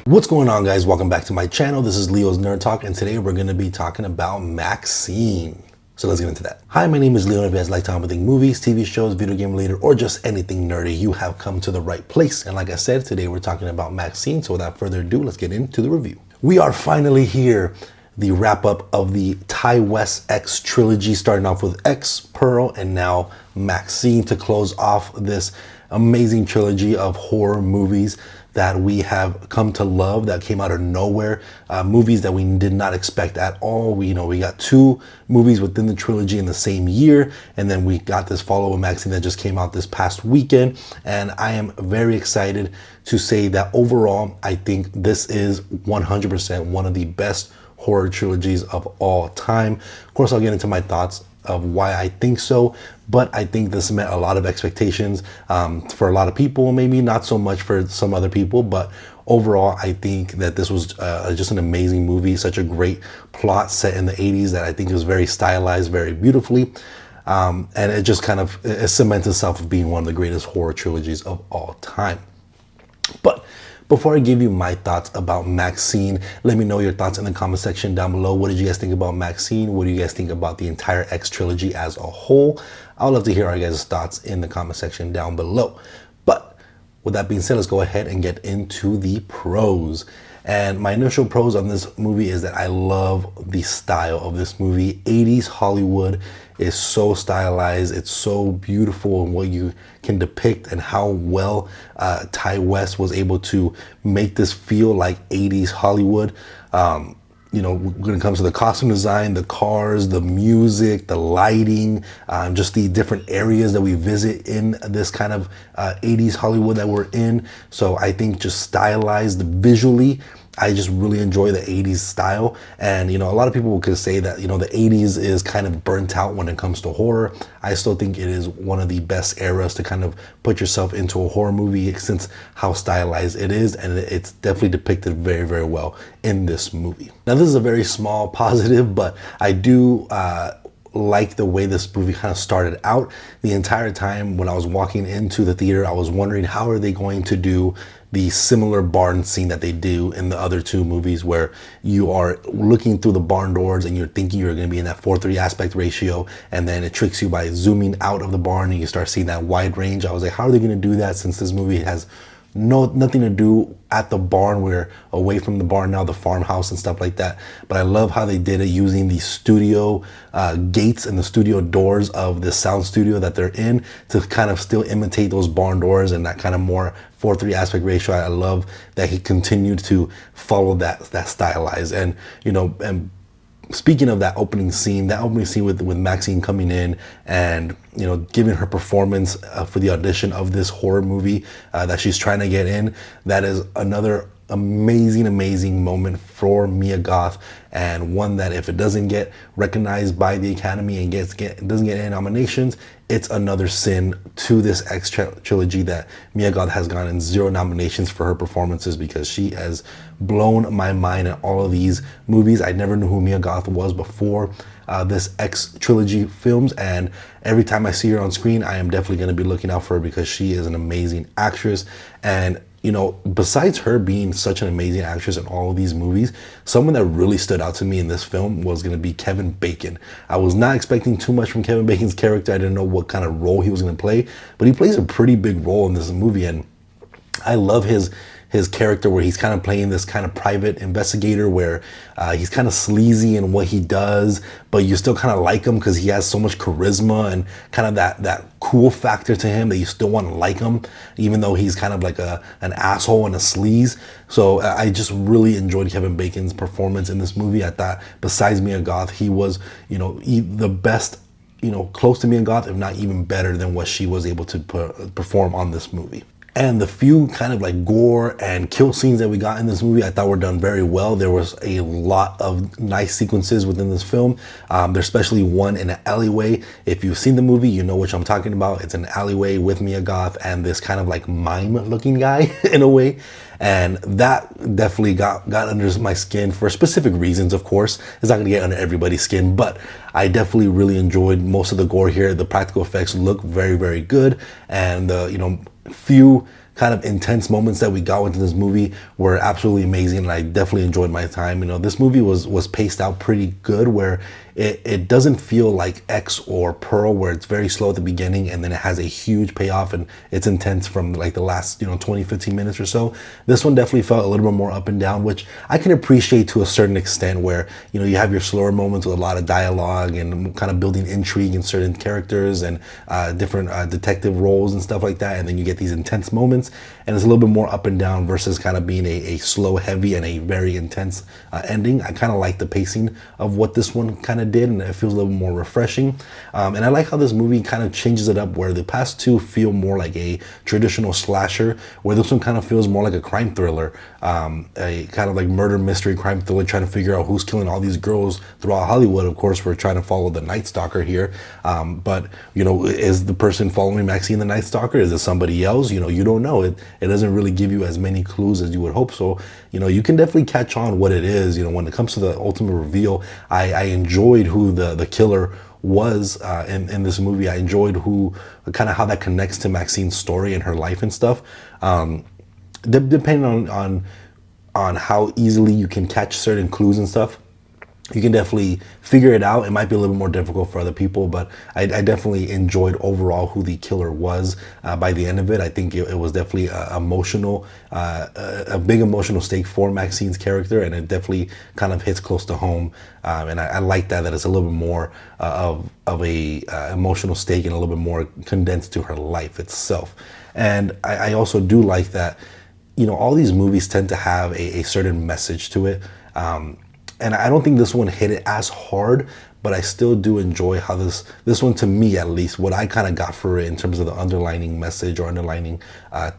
What's going on, guys? Welcome back to my channel. This is Leo's Nerd Talk, and today we're going to be talking about MaXXXine. So let's get into that. Hi, my name is Leo, and if you guys like talking about movies, TV shows, video game related, or just anything nerdy, you have come to the right place. And like I said, today we're talking about MaXXXine. So without further ado, let's get into the review. We are finally here. The wrap up of the Ty West X trilogy, starting off with X, Pearl, and now MaXXXine to close off this amazing trilogy of horror movies that we have come to love, that came out of nowhere, movies that we did not expect at all. We got two movies within the trilogy in the same year, and then we got this follow-up MaXXXine that just came out this past weekend, and I am very excited to say that overall, I think this is 100% one of the best horror trilogies of all time. Of course, I'll get into my thoughts of why I think so, but I think this met a lot of expectations for a lot of people, maybe not so much for some other people, but overall, I think that this was just an amazing movie, such a great plot set in the 80s that I think is very stylized, very beautifully, and it just kind of cements itself as being one of the greatest horror trilogies of all time. But before I give you my thoughts about MaXXXine, let me know your thoughts in the comment section down below. What did you guys think about MaXXXine? What do you guys think about the entire X trilogy as a whole? I would love to hear our guys' thoughts in the comment section down below. But with that being said, let's go ahead and get into the pros. And my initial pros on this movie is that I love the style of this movie. 80s Hollywood is so stylized. It's so beautiful in what you can depict and how well Ty West was able to make this feel like 80s Hollywood. When it comes to the costume design, the cars, the music, the lighting, just the different areas that we visit in this kind of 80s Hollywood that we're in. So I think just stylized visually, I just really enjoy the 80s style. And, a lot of people could say that, the 80s is kind of burnt out when it comes to horror. I still think it is one of the best eras to kind of put yourself into a horror movie since how stylized it is. And it's definitely depicted very, very well in this movie. Now, this is a very small positive, but I do like the way this movie kind of started out. The entire time when I was walking into the theater, I was wondering, how are they going to do the similar barn scene that they do in the other two movies, where you are looking through the barn doors and you're thinking you're going to be in that 4:3 aspect ratio, and then it tricks you by zooming out of the barn and you start seeing that wide range. I was like, how are they going to do that, since this movie has nothing to do at the barn? We're away from the barn now, the farmhouse and stuff like that. But I love how they did it using the studio gates and the studio doors of the sound studio that they're in to kind of still imitate those barn doors and that kind of more 4:3 aspect ratio. I love that he continued to follow that stylized. And and speaking of that opening scene with MaXXXine coming in and giving her performance for the audition of this horror movie that she's trying to get in, that is another amazing moment for Mia Goth, and one that if it doesn't get recognized by the Academy and doesn't get any nominations, it's another sin to this X trilogy that Mia Goth has gotten 0 nominations for her performances, because she has blown my mind in all of these movies. I never knew who Mia Goth was before this X trilogy films, and every time I see her on screen, I am definitely going to be looking out for her, because she is an amazing actress. And besides her being such an amazing actress in all of these movies, someone that really stood out to me in this film was going to be Kevin Bacon. I was not expecting too much from Kevin Bacon's character. I didn't know what kind of role he was going to play, but he plays a pretty big role in this movie, and I love his character, where he's kind of playing this kind of private investigator, where he's kind of sleazy in what he does, but you still kind of like him because he has so much charisma and kind of that cool factor to him that you still want to like him, even though he's kind of like an asshole and a sleaze. So I just really enjoyed Kevin Bacon's performance in this movie. I thought, besides Mia Goth, he was the best, close to Mia Goth, if not even better than what she was able to perform on this movie. And the few kind of like gore and kill scenes that we got in this movie, I thought were done very well. There was a lot of nice sequences within this film. There's especially one in an alleyway. If you've seen the movie, you know which I'm talking about. It's an alleyway with Mia Goth and this kind of like mime looking guy in a way. And that definitely got under my skin for specific reasons, of course. It's not gonna get under everybody's skin, but I definitely really enjoyed most of the gore here. The practical effects look very, very good. And the, few kind of intense moments that we got into this movie were absolutely amazing, and I definitely enjoyed my time. You know, this movie was paced out pretty good, where it doesn't feel like X or Pearl, where it's very slow at the beginning and then it has a huge payoff and it's intense from like the last 20 15 minutes or so. This one definitely felt a little bit more up and down, which I can appreciate to a certain extent, where you have your slower moments with a lot of dialogue and kind of building intrigue in certain characters and different detective roles and stuff like that, and then you get these intense moments and it's a little bit more up and down versus kind of being a slow, heavy, and a very intense ending. I kind of like the pacing of what this one kind of did, and it feels a little more refreshing. And I like how this movie kind of changes it up, where the past two feel more like a traditional slasher, where this one kind of feels more like a crime thriller, a kind of like murder mystery crime thriller, trying to figure out who's killing all these girls throughout Hollywood. Of course, we're trying to follow the Night Stalker here, but is the person following Maxine the Night Stalker? Is it somebody else? You don't know. It doesn't really give you as many clues as you would hope. So you can definitely catch on what it is. When it comes to the ultimate reveal, I enjoyed who the killer was in this movie. I enjoyed how that connects to Maxine's story and her life and stuff. Depending on how easily you can catch certain clues and stuff, you can definitely figure it out. It might be a little more difficult for other people, but I definitely enjoyed overall who the killer was by the end of it. I think it was definitely emotional, a big emotional stake for Maxine's character, and it definitely kind of hits close to home. And I like that it's a little bit more of a emotional stake and a little bit more condensed to her life itself. And I also do like that, all these movies tend to have a certain message to it. And I don't think this one hit it as hard, but I still do enjoy how this one, to me at least, what I kind of got for it in terms of the underlining message or underlining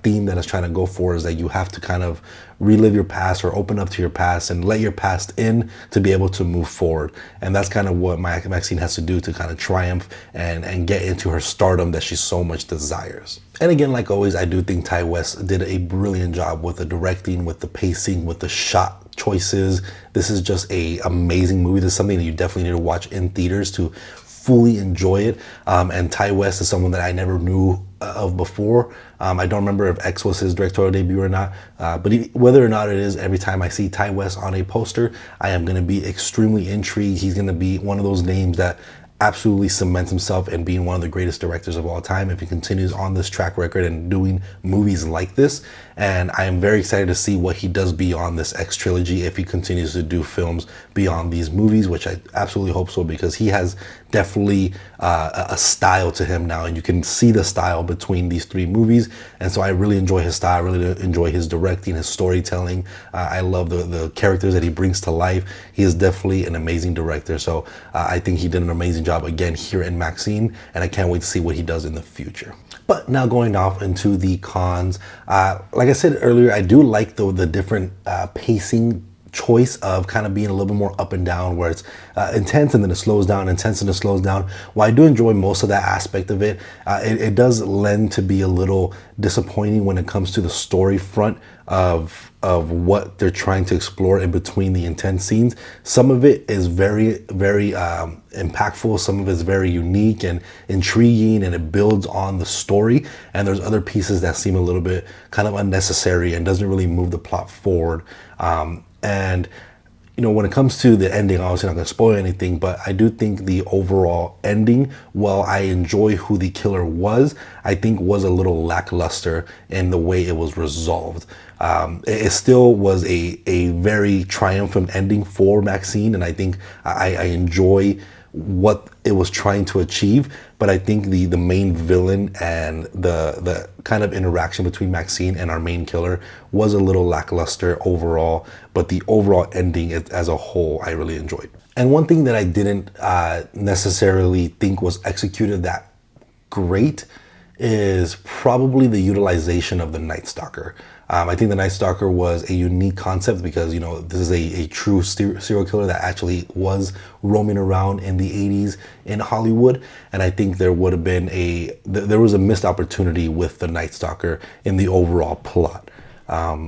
theme that it's trying to go for, is that you have to kind of relive your past or open up to your past and let your past in to be able to move forward. And that's kind of what Maxine has to do to kind of triumph and get into her stardom that she so much desires. And again, like always, I do think Ty West did a brilliant job with the directing, with the pacing, with the shot choices. This is just a amazing movie. This is something that you definitely need to watch in theaters to fully enjoy it. And Ty West is someone that I never knew of before. I don't remember if X was his directorial debut or not, but whether or not it is, every time I see Ty West on a poster, I am going to be extremely intrigued. He's going to be one of those names that absolutely cements himself in being one of the greatest directors of all time if he continues on this track record and doing movies like this. And I am very excited to see what he does beyond this X trilogy, if he continues to do films beyond these movies, which I absolutely hope so, because he has definitely a style to him now, and you can see the style between these three movies. And so I really enjoy his style. I really enjoy his directing, his storytelling. I love the characters that he brings to life. He is definitely an amazing director. So I think he did an amazing job again here in Maxine, and I can't wait to see what he does in the future. But now going off into the cons, like I said earlier, I do like the different pacing choice of kind of being a little bit more up and down, where it's intense and then it slows down, intense and it slows down. While I do enjoy most of that aspect of it, it does lend to be a little disappointing when it comes to the story front of what they're trying to explore in between the intense scenes. Some of it is very, very impactful. Some of it is very unique and intriguing, and it builds on the story. And there's other pieces that seem a little bit kind of unnecessary and doesn't really move the plot forward. And when it comes to the ending, obviously not going to spoil anything, but I do think the overall ending, while I enjoy who the killer was, I think was a little lackluster in the way it was resolved. It still was a very triumphant ending for Maxine, and I think I enjoy what it was trying to achieve, but I think the main villain and the kind of interaction between Maxine and our main killer was a little lackluster overall, but the overall ending as a whole I really enjoyed. And one thing that I didn't necessarily think was executed that great is probably the utilization of the Night Stalker. I think the Night Stalker was a unique concept because, this is a true serial killer that actually was roaming around in the 80s in Hollywood. And I think there would have been there was a missed opportunity with the Night Stalker in the overall plot.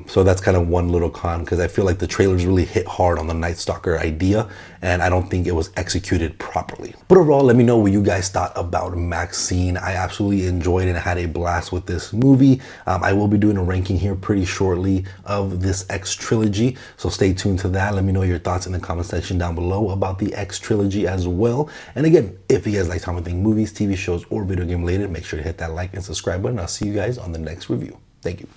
So that's kind of one little con, because I feel like the trailers really hit hard on the Night Stalker idea, and I don't think it was executed properly. But overall, let me know what you guys thought about MaXXXine. I absolutely enjoyed it and had a blast with this movie. I will be doing a ranking here pretty shortly of this X trilogy, so stay tuned to that. Let me know your thoughts in the comment section down below about the X trilogy as well. And again, if you guys like Tom and Think movies, TV shows, or video game related, make sure to hit that like and subscribe button. I'll see you guys on the next review. Thank you.